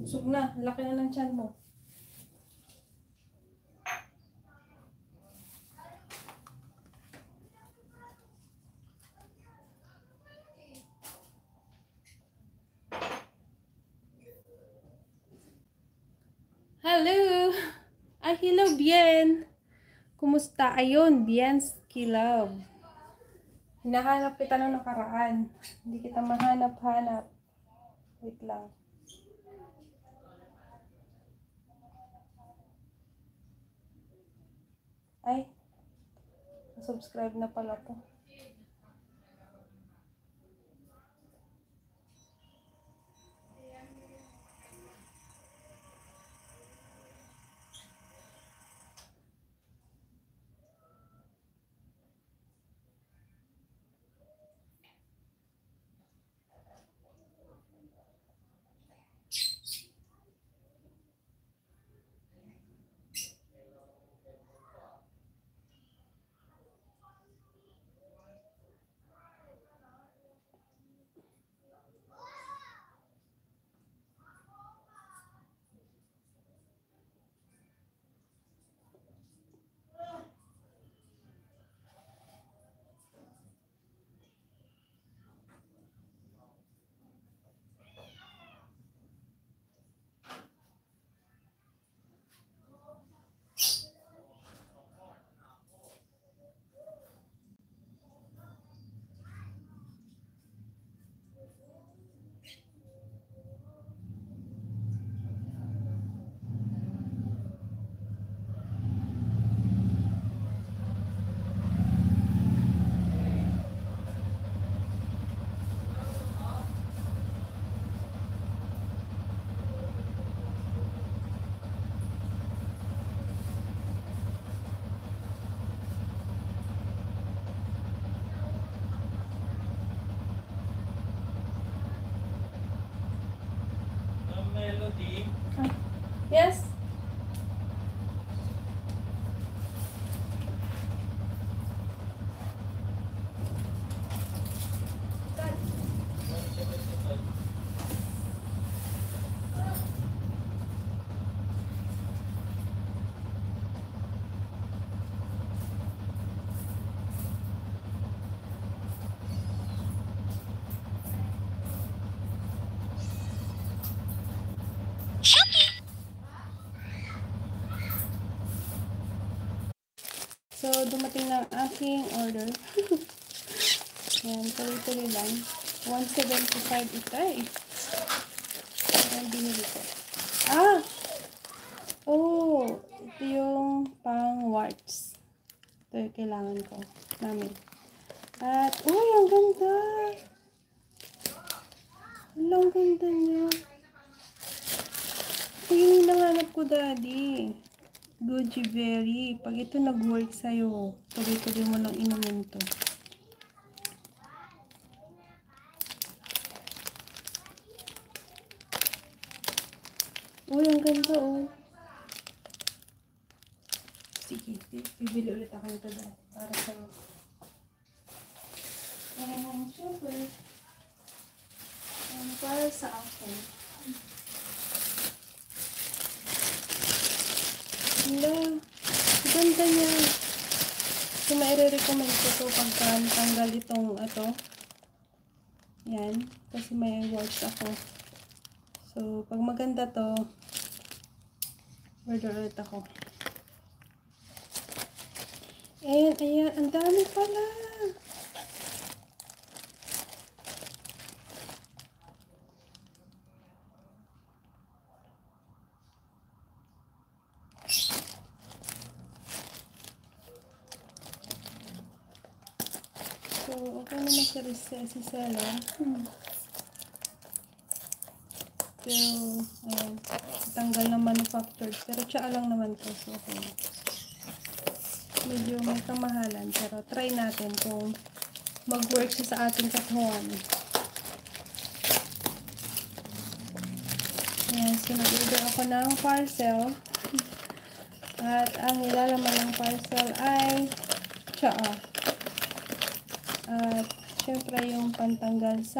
Busog na. Laki na ng tiyan mo. Hello! Ay, hello, Bien! Kumusta? Ayun, Bien Skilab. Hinahanap kita nung nakaraan. Hindi kita mahanap-hanap. Wait lang. Ay, subscribe na pala to. Melody? Yes? So, dumating na ang aking order. Yan, tuloy-tuloy lang. 175 ito eh. Ayan, binili ko. Ah! Oh! Ito yung pang warts. Ito yung kailangan ko. Namin. At, uy, ang ganda! Ang ganda niya. Ito yung hinahanap ko, daddy. Goji Berry. Pag ito nag-work sa'yo, tuloy-tuloy mo lang inumin to. Uy, ang ganda oh. Sige, bibili ulit ako nito dahil para sa'yo. Siyempre, para sa akin. Hala, ganda niya. So, maire-recommend ko ito pagka tanggal itong ito. Yan, kasi may watch ako. So, pag maganda to, order ulit ako. Ayan, ayan, ang dami pala. So, okay naman si seller. Pero, ayan, tanggal ng manufactured. Pero, tsaa lang naman to. So, okay. Medyo may kamahalan. Pero, try natin kung mag-work siya sa ating katawan. Ayan, so, nag-order ako ng parcel. At, ang nilalaman ng parcel ay tsaa. At, syempre, yung pantanggal sa